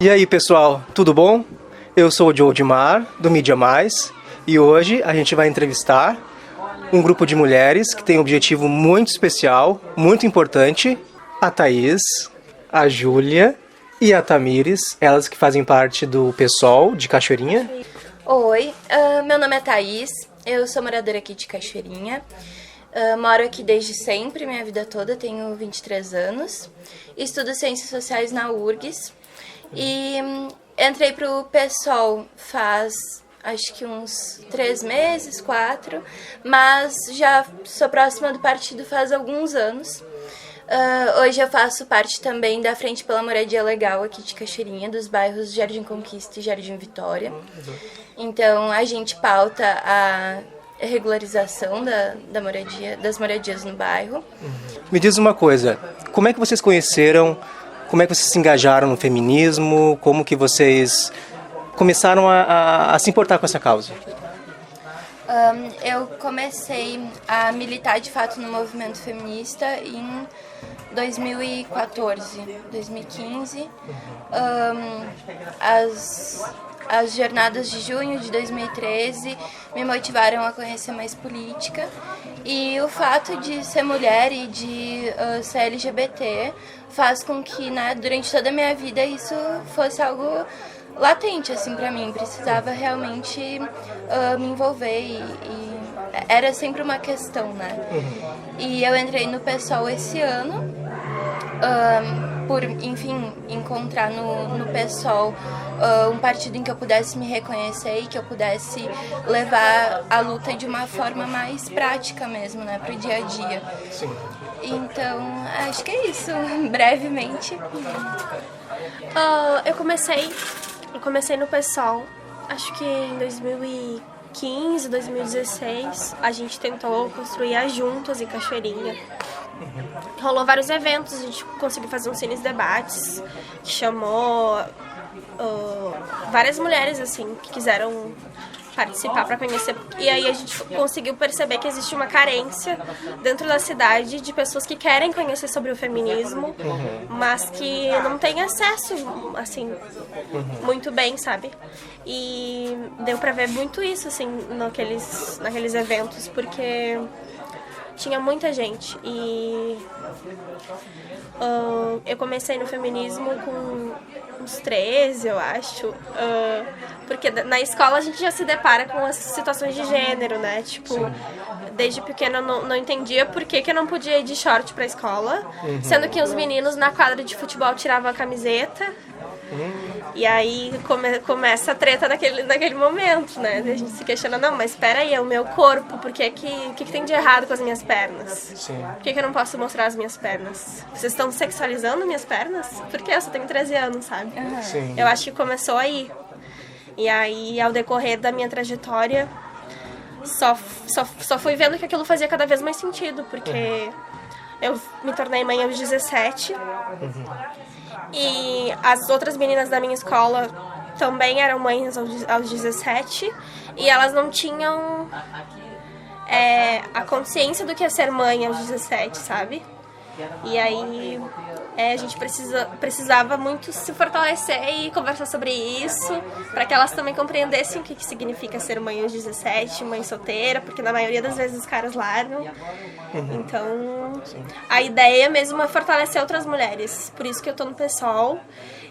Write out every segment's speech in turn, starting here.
E aí pessoal, tudo bom? Eu sou o Joe Dimar, do Mídia Mais, e hoje a gente vai entrevistar um grupo de mulheres que tem um objetivo muito especial, muito importante, a Thaís, a Júlia e a Tamires, elas que fazem parte do PSOL de Cachoeirinha. Oi, meu nome é Thaís, eu sou moradora aqui de Cachoeirinha, moro aqui desde sempre, minha vida toda, tenho 23 anos, estudo Ciências Sociais na URGS e entrei pro PSOL faz acho que uns 3 meses, 4, mas já sou próxima do partido faz alguns anos. Hoje eu faço parte também da Frente pela Moradia Legal aqui de Cachoeirinha, dos bairros Jardim Conquista e Jardim Vitória. Então a gente pauta a regularização das moradias no bairro. Me diz uma coisa, como é que vocês conheceram, como é que vocês se engajaram no feminismo, como que vocês começaram a se importar com essa causa? Eu comecei a militar de fato no movimento feminista em 2014, 2015. As jornadas de junho de 2013 me motivaram a conhecer mais política, e o fato de ser mulher e de ser LGBT faz com que, né, durante toda a minha vida isso fosse algo latente assim para mim. Precisava realmente me envolver e era sempre uma questão, né? E eu entrei no PSOL esse ano por, enfim, encontrar no PSOL um partido em que eu pudesse me reconhecer e que eu pudesse levar a luta de uma forma mais prática mesmo, né, pro dia a dia. Sim. Então, acho que é isso, brevemente. Eu comecei no PSOL, acho que em 2015, 2016, a gente tentou construir as juntas em Cachoeirinha. Rolou vários eventos, a gente conseguiu fazer uns cines debates, que chamou várias mulheres assim que quiseram participar para conhecer, e aí a gente conseguiu perceber que existe uma carência dentro da cidade de pessoas que querem conhecer sobre o feminismo, mas que não têm acesso assim muito bem, sabe? E deu para ver muito isso assim naqueles eventos, porque tinha muita gente. E eu comecei no feminismo com uns 13, eu acho, porque na escola a gente já se depara com as situações de gênero, né? Tipo, desde pequena eu não entendia por que eu não podia ir de short pra escola, sendo que os meninos na quadra de futebol tiravam a camiseta. E aí começa a treta naquele momento, né? A gente se questiona, não, mas espera aí, é o meu corpo, o que tem de errado com as minhas pernas? Sim. Por que eu não posso mostrar as minhas pernas? Vocês estão sexualizando minhas pernas? Porque eu só tenho 13 anos, sabe? Sim. Eu acho que começou aí. E aí, ao decorrer da minha trajetória, só fui vendo que aquilo fazia cada vez mais sentido, porque eu me tornei mãe aos 17. E as outras meninas da minha escola também eram mães aos 17, e elas não tinham a consciência do que é ser mãe aos 17, sabe? E aí a gente precisava muito se fortalecer e conversar sobre isso, para que elas também compreendessem o que significa ser mãe aos 17, mãe solteira, porque na maioria das vezes os caras largam. Então, a ideia mesmo é fortalecer outras mulheres. Por isso que eu tô no PSOL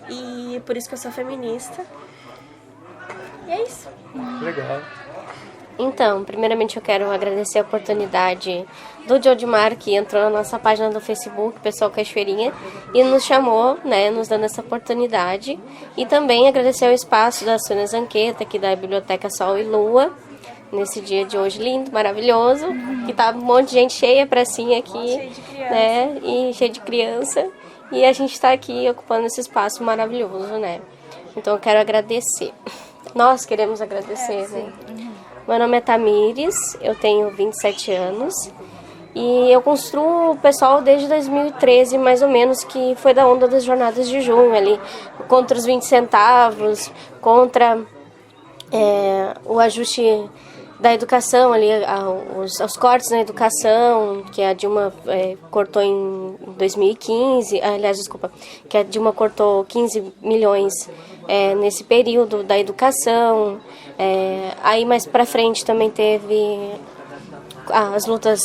e por isso que eu sou feminista. E é isso. Legal. Então, primeiramente eu quero agradecer a oportunidade do Joe Dimar, que entrou na nossa página do Facebook, Pessoal Cachoeirinha, e nos chamou, né, nos dando essa oportunidade. E também agradecer o espaço da Sônia Zanqueta, aqui da Biblioteca Sol e Lua, nesse dia de hoje lindo, maravilhoso, que tá um monte de gente cheia, pracinha aqui, né, e cheia de criança. E a gente tá aqui ocupando esse espaço maravilhoso, né. Então eu quero agradecer. Nós queremos agradecer, né. Meu nome é Tamires, eu tenho 27 anos e eu construo o PSOL desde 2013, mais ou menos, que foi da onda das jornadas de junho ali, contra os 20 centavos, contra o ajuste da educação ali, os cortes na educação, que a Dilma cortou em 2015, aliás, desculpa, que a Dilma cortou 15 milhões nesse período da educação. Aí mais pra frente também teve as lutas,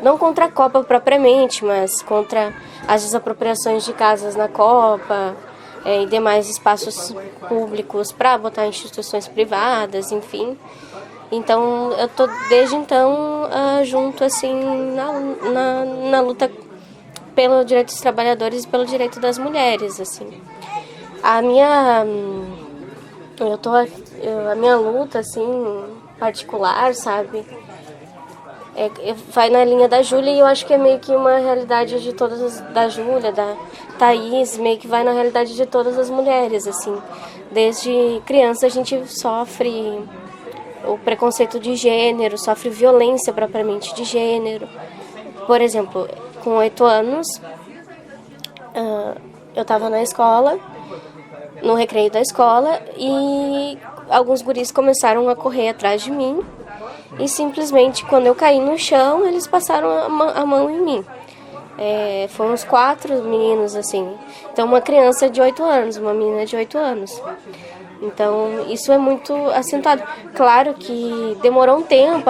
não contra a Copa propriamente, mas contra as desapropriações de casas na Copa, e demais espaços públicos para botar instituições privadas, enfim. Então, eu tô desde então junto assim na luta pelo direito dos trabalhadores e pelo direito das mulheres, assim. A minha luta assim particular, sabe? Vai na linha da Júlia, e eu acho que é meio que uma realidade de todas da Júlia, da Thaís, meio que vai na realidade de todas as mulheres, assim. Desde criança a gente sofre o preconceito de gênero, sofre violência propriamente de gênero. Por exemplo, com 8 anos, eu estava na escola, no recreio da escola, e alguns guris começaram a correr atrás de mim, e simplesmente quando eu caí no chão, eles passaram a mão em mim. Foram uns 4 meninos, assim. Então, uma criança de 8 anos, uma menina de 8 anos. Então, isso é muito acentuado. Claro que demorou um tempo,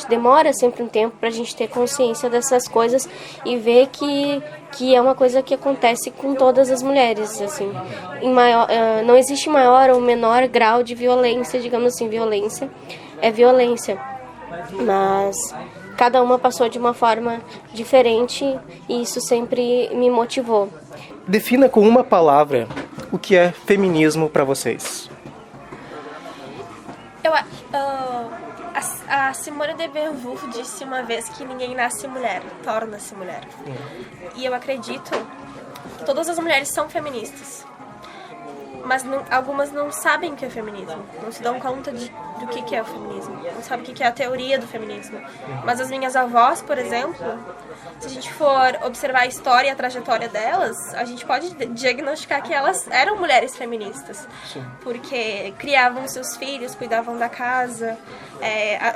demora sempre um tempo pra gente ter consciência dessas coisas e ver que é uma coisa que acontece com todas as mulheres, assim. Não existe maior ou menor grau de violência, digamos assim, violência é violência. Mas cada uma passou de uma forma diferente e isso sempre me motivou. Defina com uma palavra o que é feminismo para vocês. A Simone de Beauvoir disse uma vez que ninguém nasce mulher, torna-se mulher. E eu acredito que todas as mulheres são feministas. Mas algumas não sabem o que é feminismo, não se dão conta do que é o feminismo, não sabem o que é a teoria do feminismo. Mas as minhas avós, por exemplo, se a gente for observar a história e a trajetória delas, a gente pode diagnosticar que elas eram mulheres feministas. Sim. Porque criavam seus filhos, cuidavam da casa,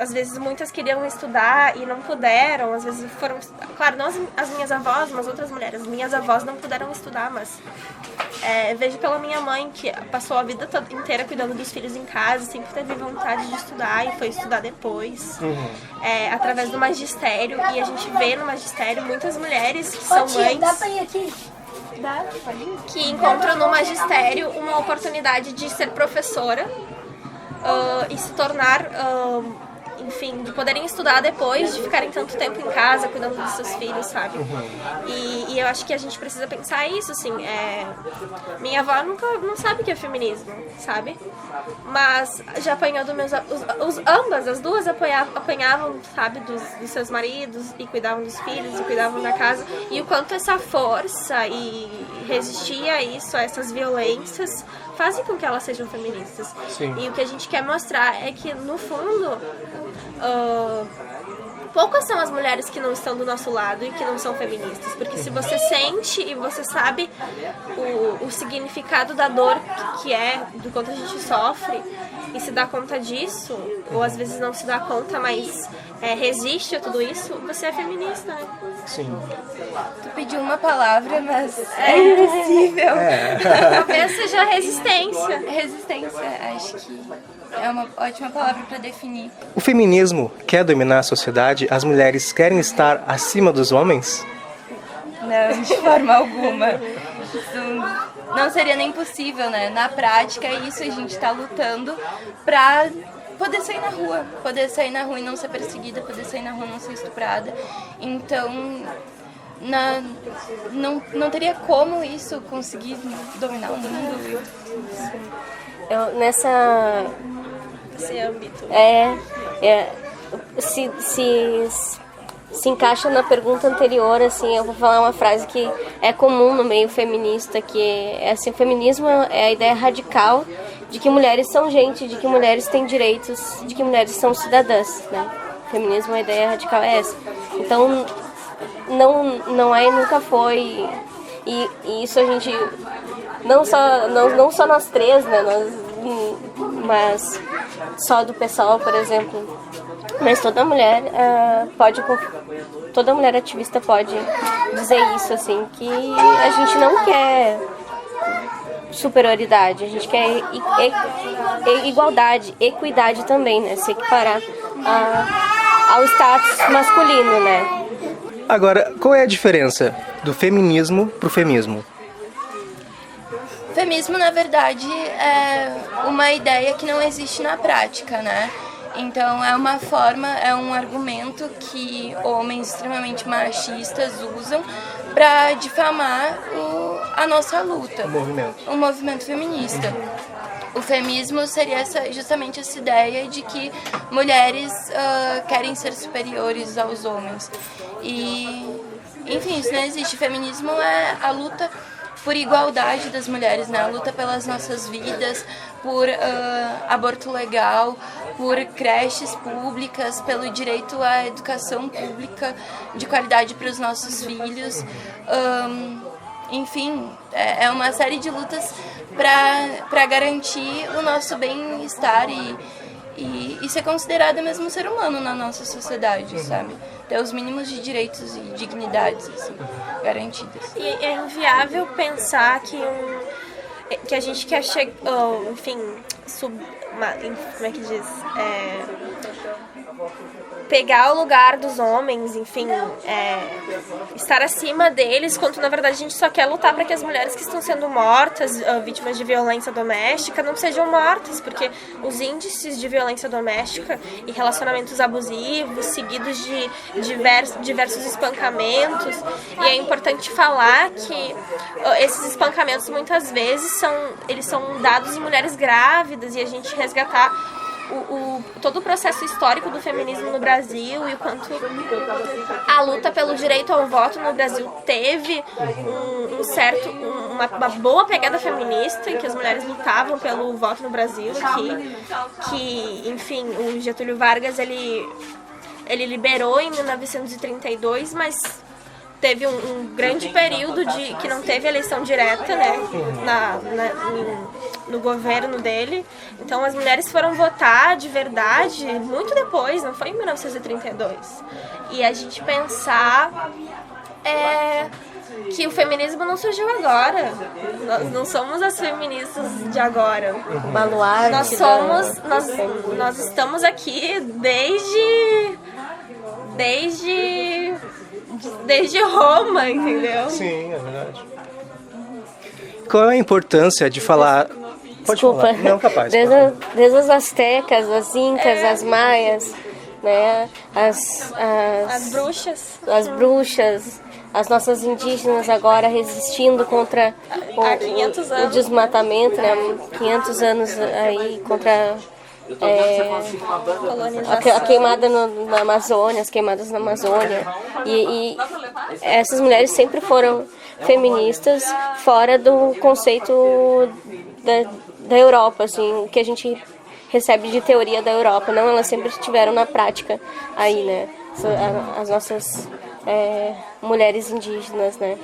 às vezes muitas queriam estudar e não puderam, às vezes foram... Claro, não as minhas avós, mas outras mulheres. Minhas avós não puderam estudar, mas... vejo pela minha mãe, que passou a vida inteira cuidando dos filhos em casa, sempre teve vontade de estudar e foi estudar depois, através do magistério. E a gente vê no magistério muitas mulheres que são mães que encontram no magistério uma oportunidade de ser professora e se tornar... enfim, de poderem estudar depois de ficarem tanto tempo em casa, cuidando dos seus filhos, sabe? E eu acho que a gente precisa pensar isso, assim, minha avó não sabe o que é feminismo, sabe? Mas já apanhou dos meus... as duas apanhavam, sabe, dos seus maridos, e cuidavam dos filhos, e cuidavam da casa, e o quanto essa força e resistir a isso, a essas violências, fazem com que elas sejam feministas. Sim. E o que a gente quer mostrar é que, no fundo, poucas são as mulheres que não estão do nosso lado e que não são feministas. Porque se você sente e você sabe o significado da dor que é, do quanto a gente sofre, e se dá conta disso, ou às vezes não se dá conta, mas resiste a tudo isso, você é feminista, né? Sim. Tu pediu uma palavra, mas é impossível. Talvez seja resistência. Resistência, acho que é uma ótima palavra para definir. O feminismo quer dominar a sociedade? As mulheres querem estar acima dos homens? Não, de forma alguma. Isso não seria nem possível, né? Na prática, isso a gente está lutando para poder sair na rua e não ser perseguida, poder sair na rua e não ser estuprada. Então, não teria como isso conseguir dominar o mundo. Esse âmbito. Se encaixa na pergunta anterior, assim, eu vou falar uma frase que é comum no meio feminista, que é assim, o feminismo é a ideia radical de que mulheres são gente, de que mulheres têm direitos, de que mulheres são cidadãs, né? O feminismo, a ideia radical é essa. Então, não é e nunca foi, e isso a gente, não só nós três, né, mas só do PSOL, por exemplo, mas toda mulher toda mulher ativista pode dizer isso, assim, que a gente não quer superioridade, a gente quer igualdade, equidade também, né? Se equiparar ao status masculino, né? Agora, qual é a diferença do feminismo pro feminismo? Feminismo, na verdade, é uma ideia que não existe na prática, né? Então, é uma forma, é um argumento que homens extremamente machistas usam para difamar a nossa luta. O movimento feminista. O feminismo seria justamente essa ideia de que mulheres querem ser superiores aos homens. E, enfim, isso não existe. O feminismo é a luta por igualdade das mulheres, né? A luta pelas nossas vidas, por aborto legal, por creches públicas, pelo direito à educação pública de qualidade para os nossos filhos. Enfim, é uma série de lutas para garantir o nosso bem-estar e ser considerada mesmo ser humano na nossa sociedade, sabe? Ter os mínimos de direitos e dignidades assim, garantidas. E é inviável pensar que a gente quer chegar, enfim, como é que diz? Pegar o lugar dos homens, enfim, estar acima deles, quando na verdade a gente só quer lutar para que as mulheres que estão sendo mortas, vítimas de violência doméstica, não sejam mortas, porque os índices de violência doméstica e relacionamentos abusivos, seguidos de diversos espancamentos, e é importante falar que esses espancamentos muitas vezes são dados em mulheres grávidas, e a gente resgatar todo o processo histórico do feminismo no Brasil e o quanto a luta pelo direito ao voto no Brasil teve uma boa pegada feminista, em que as mulheres lutavam pelo voto no Brasil, que enfim, o Getúlio Vargas ele liberou em 1932, mas teve um grande período que não teve eleição direta, né, no governo dele. Então as mulheres foram votar de verdade muito depois, não foi em 1932. E a gente pensar que o feminismo não surgiu agora. Nós não somos as feministas de agora. Baluarte. Nós estamos aqui desde Roma, entendeu? Sim, é verdade. Qual é a importância de falar... Pode Desculpa. falar. Não, capaz. Desde os astecas, as incas, as maias, né? As bruxas, as nossas indígenas agora resistindo contra o desmatamento, né? 500 anos aí contra a queimada na Amazônia, as queimadas na Amazônia. E essas mulheres sempre foram feministas fora do conceito da Europa, assim, o que a gente recebe de teoria da Europa. Não, elas sempre estiveram na prática aí, né? As nossas mulheres indígenas, né?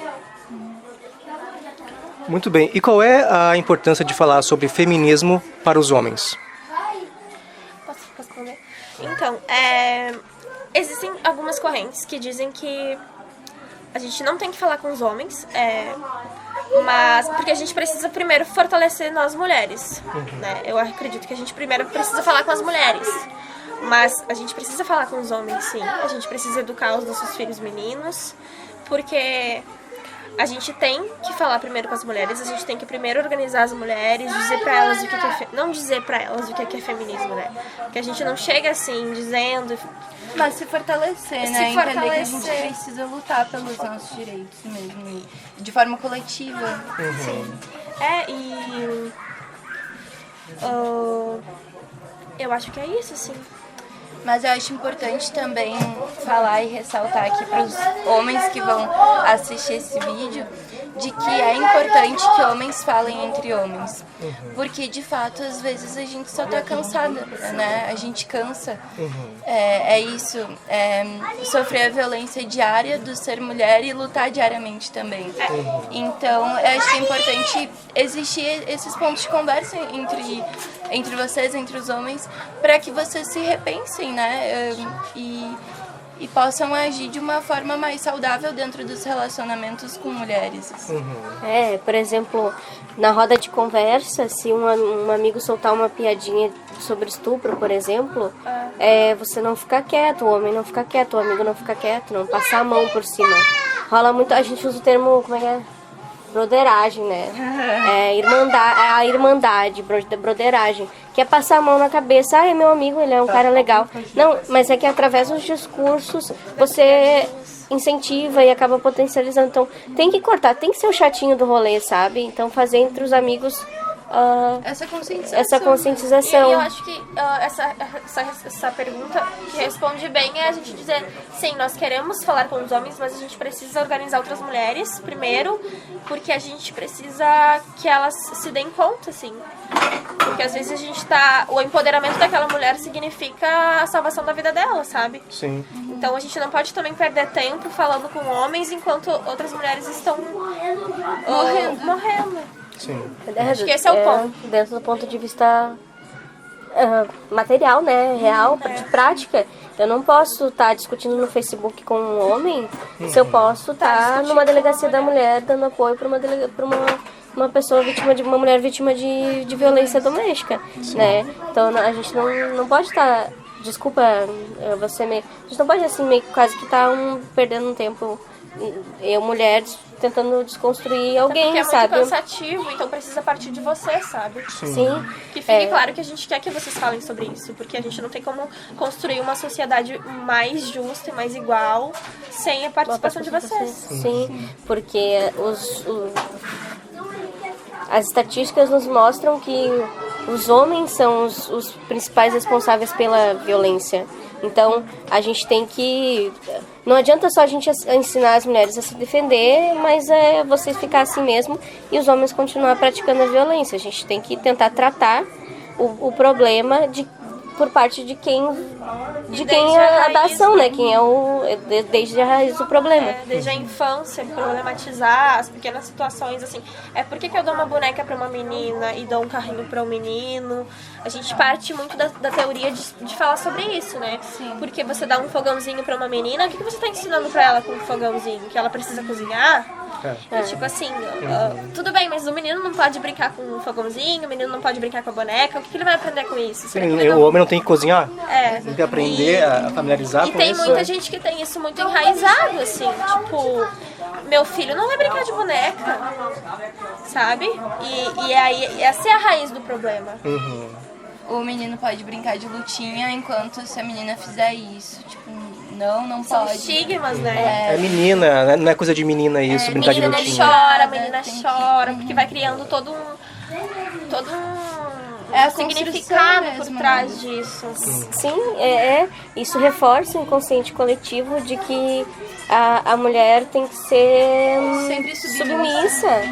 Muito bem. E qual é a importância de falar sobre feminismo para os homens? Posso responder? Então, existem algumas correntes que dizem que a gente não tem que falar com os homens, mas porque a gente precisa primeiro fortalecer nós mulheres, né? Eu acredito que a gente primeiro precisa falar com as mulheres, mas a gente precisa falar com os homens, sim. A gente precisa educar os nossos filhos meninos, porque a gente tem que falar primeiro com as mulheres, a gente tem que primeiro organizar as mulheres, dizer pra elas o que é não dizer pra elas o que é feminismo, né? Porque a gente não chega assim, dizendo... Mas se fortalecer, né? Entender que a gente precisa lutar pelos nossos direitos mesmo, de forma coletiva. Sim. Eu acho que é isso, sim. Mas eu acho importante também falar e ressaltar aqui para os homens que vão assistir esse vídeo, de que é importante que homens falem entre homens. Porque, de fato, às vezes a gente só tá cansada, né? A gente cansa. É isso. Sofrer a violência diária do ser mulher e lutar diariamente também. Então, eu acho que é importante existir esses pontos de conversa entre entre vocês, entre os homens, para que vocês se repensem, né? E possam agir de uma forma mais saudável dentro dos relacionamentos com mulheres. Assim. Por exemplo, na roda de conversa, se um amigo soltar uma piadinha sobre estupro, por exemplo, você não ficar quieto, o homem não fica quieto, o amigo não fica quieto, não passar a mão por cima. Rola muito, a gente usa o termo, como é que é? Broderagem, né? A irmandade, broderagem, que é passar a mão na cabeça. É meu amigo, ele é um cara legal. Não, mas é que através dos discursos você incentiva e acaba potencializando. Então tem que cortar, tem que ser o chatinho do rolê, sabe? Então fazer entre os amigos essa conscientização. E eu acho que essa pergunta que responde bem é a gente dizer, sim, nós queremos falar com os homens, mas a gente precisa organizar outras mulheres primeiro, porque a gente precisa que elas se deem conta, assim. Porque às vezes o empoderamento daquela mulher significa a salvação da vida dela, sabe? Sim. Então a gente não pode também perder tempo falando com homens enquanto outras mulheres estão morrendo. Sim. Acho que esse é o ponto. Dentro do ponto de vista material, né? Real, de prática. Eu não posso estar discutindo no Facebook com um homem se eu posso estar numa delegacia da mulher dando apoio para uma pessoa uma mulher vítima de violência doméstica, né? Então a gente não pode estar, desculpa, a gente não pode assim meio quase que estar perdendo um tempo, mulher tentando desconstruir alguém, porque sabe? É muito cansativo, então precisa partir de você, sabe? Sim. Que fique claro que a gente quer que vocês falem sobre isso, porque a gente não tem como construir uma sociedade mais justa e mais igual sem a participação de vocês. Sim, porque as estatísticas nos mostram que os homens são os principais responsáveis pela violência. Então, a gente tem que... Não adianta só a gente ensinar as mulheres a se defender, mas você ficar assim mesmo e os homens continuar praticando a violência. A gente tem que tentar tratar o problema por parte de quem é da ação, né? Quem é desde a raiz do problema. Desde a infância, problematizar as pequenas situações, assim. Por que eu dou uma boneca pra uma menina e dou um carrinho pra um menino? A gente parte muito da teoria de falar sobre isso, né? Sim. Porque você dá um fogãozinho pra uma menina, o que você tá ensinando pra ela com um fogãozinho? Que ela precisa cozinhar? Tipo assim, tudo bem, mas o menino não pode brincar com um fogãozinho, o menino não pode brincar com a boneca, o que ele vai aprender com isso? O homem não tem que cozinhar? Tem que aprender a familiarizar com isso. E tem muita gente que tem isso muito enraizado, assim, tipo, meu filho não vai brincar de boneca, sabe? E aí, essa é a raiz do problema. O menino pode brincar de lutinha enquanto se a menina fizer isso, tipo... Não São pode. estigmas, né? É menina, não é coisa de menina isso, brincar de menina lutinha. chora, menina chora, porque vai criando todo um significado por trás disso. Sim, isso reforça o inconsciente coletivo de que a mulher tem que ser sempre submissa.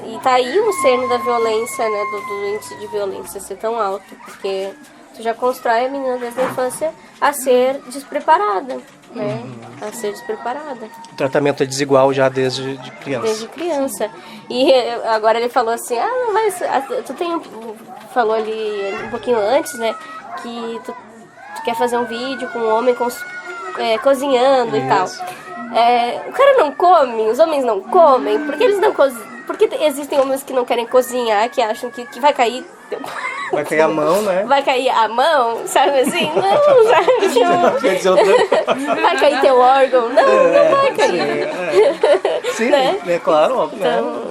E tá aí o cerne da violência, né? Do índice de violência ser tão alto, porque tu já constrói a menina desde a infância a ser despreparada, né? A ser despreparada. O tratamento é desigual já desde criança. Desde criança. E agora ele falou assim, falou ali um pouquinho antes, né? Que tu quer fazer um vídeo com um homem cozinhando e tal. O cara não come, os homens não comem, porque eles não cozinham. Porque existem homens que não querem cozinhar, que acham que vai cair... Vai cair a mão, né? Vai cair a mão, sabe assim? Não, sabe? Tipo, vai cair teu órgão? Não vai cair. Sim, né? É claro, óbvio. Então,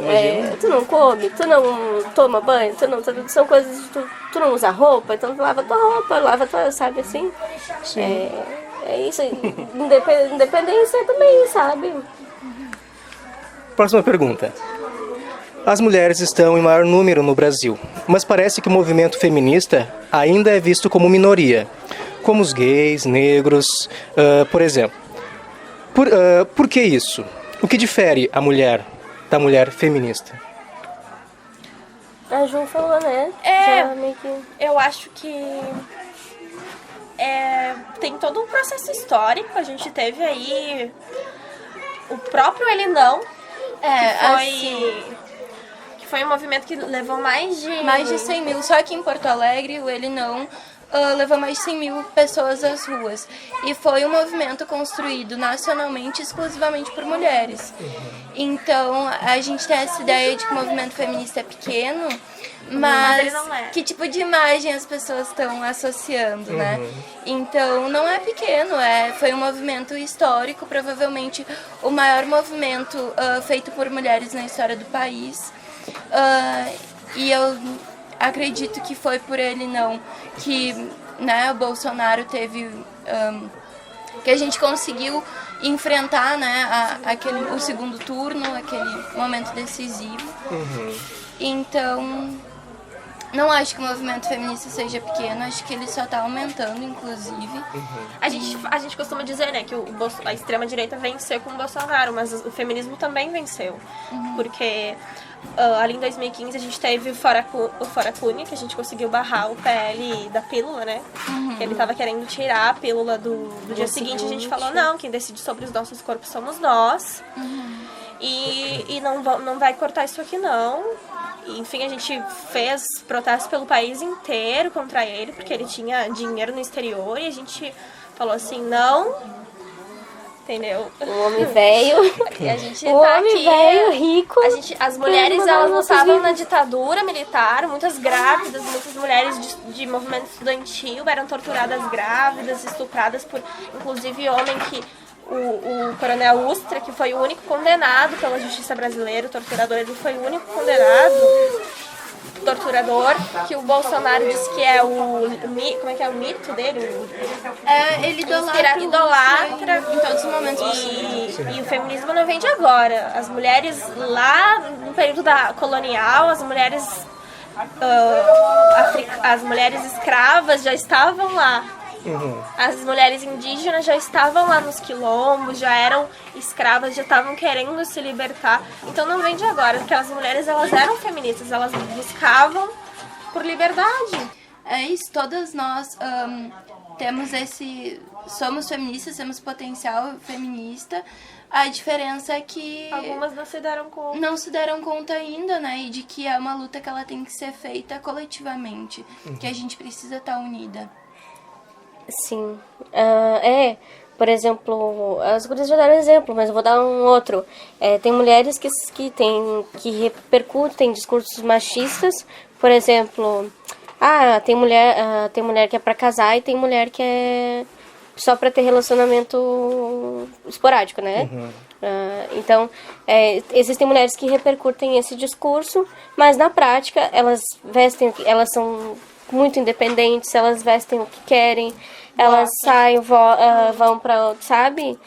tu não come, tu não toma banho, são coisas... Tu não usa roupa, então tu lava tua roupa, lava tua... Sabe assim? Sim. É isso, independência também, sabe? Próxima pergunta. As mulheres estão em maior número no Brasil, mas parece que o movimento feminista ainda é visto como minoria, como os gays, negros, por exemplo. Por que isso? O que difere a mulher da mulher feminista? A Ju falou, né? Eu acho que tem todo um processo histórico. A gente teve aí o próprio Elinão, que foi um movimento que levou mais de 100 mil, só que em Porto Alegre ele não levou mais de 100 mil pessoas às ruas. E foi um movimento construído nacionalmente exclusivamente por mulheres. Então a gente tem essa ideia de que o movimento feminista é pequeno, mas ele não é. que tipo de imagem as pessoas estão associando, né? Então não é pequeno, foi um movimento histórico, provavelmente o maior movimento feito por mulheres na história do país. E eu acredito que foi por ele que, né, o Bolsonaro teve que a gente conseguiu enfrentar, né, o segundo turno, aquele momento decisivo. Então não acho que o movimento feminista seja pequeno, acho que ele só está aumentando, inclusive. A gente costuma dizer, né, que a extrema-direita venceu com o Bolsonaro, mas o feminismo também venceu. Porque ali em 2015 a gente teve o Fora Cunha, que a gente conseguiu barrar o PL da pílula, né? Que ele estava querendo tirar a pílula do dia seguinte. A gente falou, não, quem decide sobre os nossos corpos somos nós. E não vai cortar isso aqui, não. Enfim, a gente fez protestos pelo país inteiro contra ele, porque ele tinha dinheiro no exterior, e a gente falou assim, não, entendeu? Um homem velho, E a gente um tá homem aqui, velho, rico. as mulheres, mandar elas nossas lutavam vidas. na ditadura militar, muitas grávidas, muitas mulheres de movimento estudantil eram torturadas grávidas, estupradas por, inclusive, homem que... O coronel Ustra, que foi o único condenado pela justiça brasileira, o torturador, ele foi o único condenado torturador, que o Bolsonaro disse que é como é que é o mito dele? Ele idolatra em todos os momentos possíveis. E o feminismo não vem de agora. As mulheres lá no período colonial, as mulheres as mulheres escravas já estavam lá. As mulheres indígenas já estavam lá nos quilombos, já eram escravas, já estavam querendo se libertar. Então não vem de agora, porque as mulheres, elas eram feministas, elas buscavam por liberdade. É isso, todas nós temos somos feministas, temos potencial feminista. A diferença é que Algumas não se deram conta. não se deram conta ainda, né? E de que é uma luta que ela tem que ser feita coletivamente, que a gente precisa estar unida. Sim. Por exemplo, as gurias já deram exemplo, mas eu vou dar um outro. Tem mulheres que repercutem discursos machistas, por exemplo, tem mulher que é pra casar e tem mulher que é só pra ter relacionamento esporádico, né? Então, existem mulheres que repercutem esse discurso, mas na prática elas são muito independentes, elas vestem o que querem, elas saem, vão pra, sabe?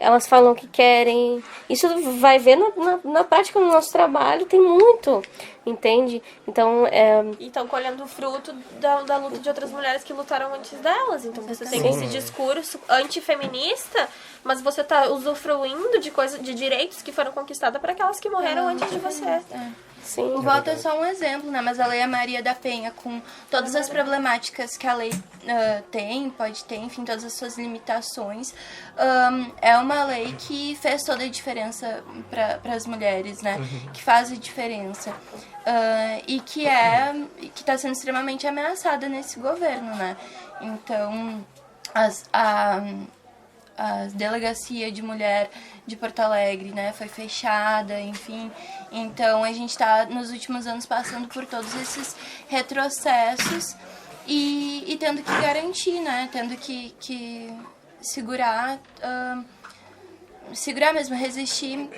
Elas falam o que querem. Isso vai ver na prática no nosso trabalho, tem muito, entende? Então, E estão colhendo o fruto da luta de outras mulheres que lutaram antes delas. Então você tem esse discurso antifeminista, mas você está usufruindo de direitos que foram conquistados para aquelas que morreram antes de você. sim. O voto é só um exemplo, né? Mas a Lei Maria da Penha, com todas as problemáticas que a lei pode ter, enfim, todas as suas limitações, é uma lei que fez toda a diferença para as mulheres, né? Que faz a diferença. E que está sendo extremamente ameaçada nesse governo, né? Então, a delegacia de mulher de Porto Alegre, né, foi fechada, enfim. Então a gente está nos últimos anos passando por todos esses retrocessos e tendo que garantir, né, tendo que segurar mesmo, resistir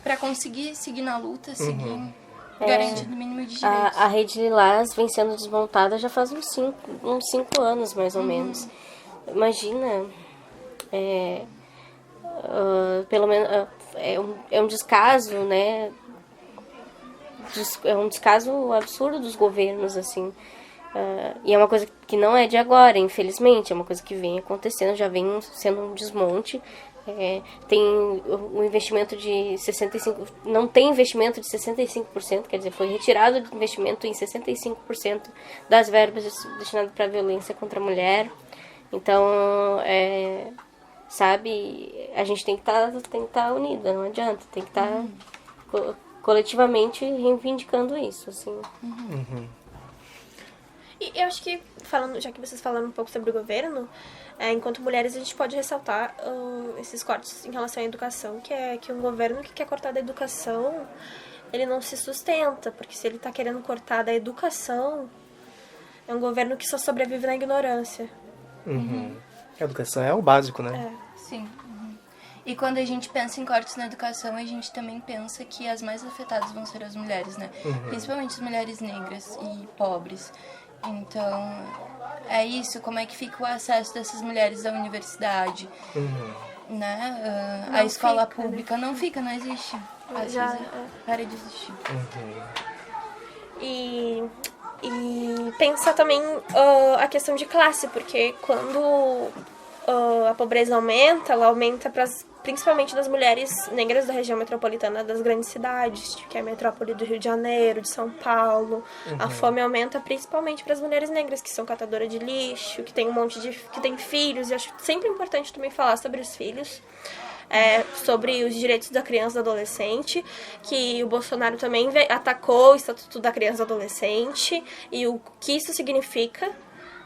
para conseguir seguir na luta, seguir garantindo o mínimo de direitos. A Rede Lilás vem sendo desmontada já faz uns 5 anos, mais ou menos. Imagina, pelo menos é um descaso, né? É um descaso absurdo dos governos, assim. E é uma coisa que não é de agora, infelizmente. É uma coisa que vem acontecendo, já vem sendo um desmonte. Tem um investimento de 65%, não tem investimento de 65%, quer dizer, foi retirado de investimento em 65% das verbas destinadas para a violência contra a mulher. Então, sabe, a gente tem que estar unida, não adianta, tem que estar coletivamente reivindicando isso, assim. E eu acho que, já que vocês falaram um pouco sobre o governo, enquanto mulheres a gente pode ressaltar esses cortes em relação à educação, que é que um governo que quer cortar da educação, ele não se sustenta, porque se ele está querendo cortar da educação, é um governo que só sobrevive na ignorância. A educação é o básico, né? Sim. E quando a gente pensa em cortes na educação, a gente também pensa que as mais afetadas vão ser as mulheres, né? Principalmente as mulheres negras e pobres. Então, é isso, como é que fica o acesso dessas mulheres à universidade, né? A escola pública não fica, não existe. Para de existir. E pensar também a questão de classe, porque quando a pobreza aumenta, ela aumenta principalmente das mulheres negras da região metropolitana das grandes cidades, que é a metrópole do Rio de Janeiro, de São Paulo. A fome aumenta principalmente para as mulheres negras, que são catadoras de lixo, que tem que tem filhos, e acho sempre importante também falar sobre os filhos. Sobre os direitos da criança e do adolescente, que o Bolsonaro também atacou o Estatuto da Criança e do Adolescente, e o que isso significa,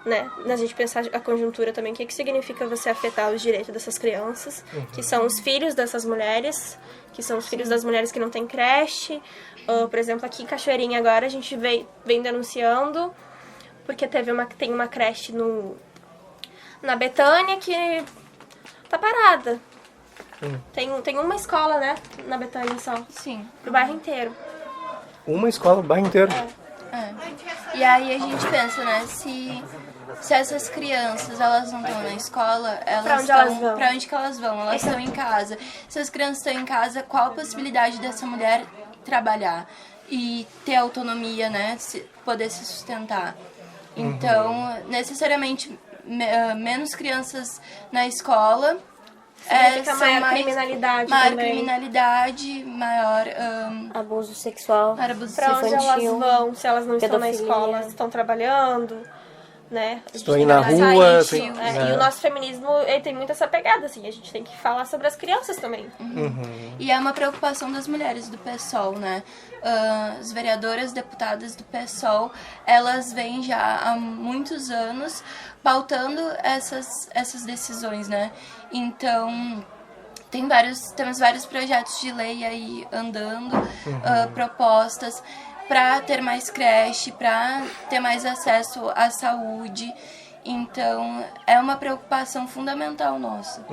né? A gente pensar a conjuntura também, o que significa você afetar os direitos dessas crianças, que são os filhos dessas mulheres, que são os filhos das mulheres que não têm creche. Por exemplo, aqui em Cachoeirinha agora a gente vem denunciando, porque tem uma creche na Betânia que tá parada. Tem uma escola, né, na Betânia só. Sim. Pro bairro inteiro. Uma escola, o bairro inteiro. E aí a gente pensa, né, se essas crianças, elas não estão na escola, Pra onde que elas vão? Elas estão em casa. Se as crianças estão em casa, qual a possibilidade dessa mulher trabalhar e ter autonomia, né, poder se sustentar? Então, necessariamente, menos crianças na escola... Significa maior criminalidade maior também. Criminalidade, maior... Abuso sexual, abuso Pra onde elas infantil, vão, se elas não estão na pedofilia. escola, estão trabalhando, né? Estão indo na rua. Assim, E o nosso feminismo, ele tem muito essa pegada, assim, a gente tem que falar sobre as crianças também. E é uma preocupação das mulheres do PSOL, né? As vereadoras, deputadas do PSOL, elas vêm já há muitos anos pautando essas decisões, né? Então, temos vários projetos de lei aí andando, propostas para ter mais creche, para ter mais acesso à saúde. Então, é uma preocupação fundamental nossa.